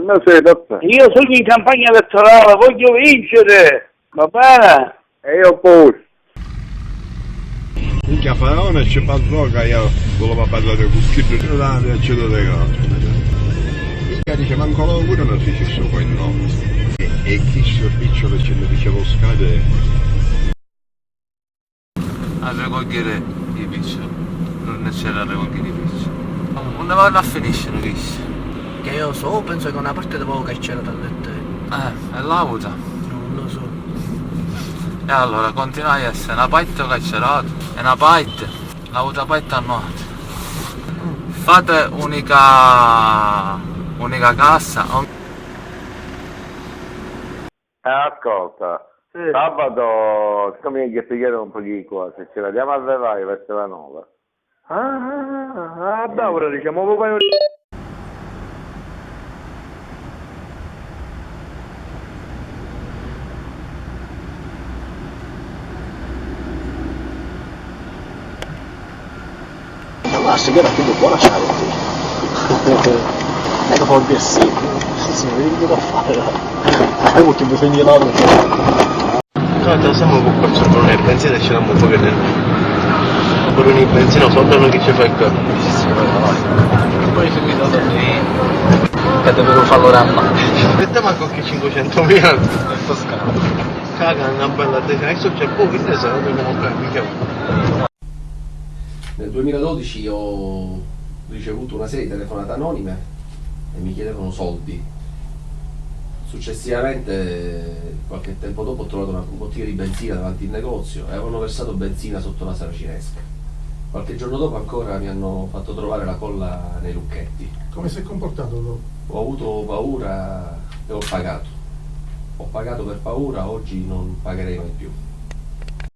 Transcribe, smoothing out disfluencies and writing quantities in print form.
Io sono in campagna elettorale, voglio vincere, va bene? E io pure. Minchia Faraone c'è droga, io volevo parlare con chi non mi accedo le cose. Minchia dice manco loro pure non si ci sono poi no. E chi sto picciolo ce ne dicevo scade. A raccogliere i piccioli, non c'era a raccogliere i piccioli. Non vanno a finire, non capisci? Che io so, penso che una parte di poco che c'era talmente. E l'auto. Non lo so. E allora continuai a essere una paetta carcerato e una paetta, l'auto paetta annuata. Fate unica cassa. Ascolta, sabato, siccome mi chiedono un po' di cose, ce la diamo a levare verso la 9. Ora diciamo proprio... Basta che era più buona Charity. Ecco fa un sì. Sì, vedi che devo fare. Hai molto bisogno di lavoro. Noi siamo con questo non è benzina e ce l'abbiamo un po' che ne. Pure in benzina soltanto che ci fa il capo. Poi se mi dà lì che devo farlo ramma. Aspetta manco che 500.000 sto scalo. Caga una bella tesa, adesso c'è poco che se non dobbiamo fare. Nel 2012 ho ricevuto una serie di telefonate anonime e mi chiedevano soldi. Successivamente, qualche tempo dopo, ho trovato un bottiglia di benzina davanti al negozio e avevano versato benzina sotto la saracinesca. Qualche giorno dopo ancora mi hanno fatto trovare la colla nei lucchetti. Come si è comportato dopo? Ho avuto paura e ho pagato. Ho pagato per paura, oggi non pagherei mai più.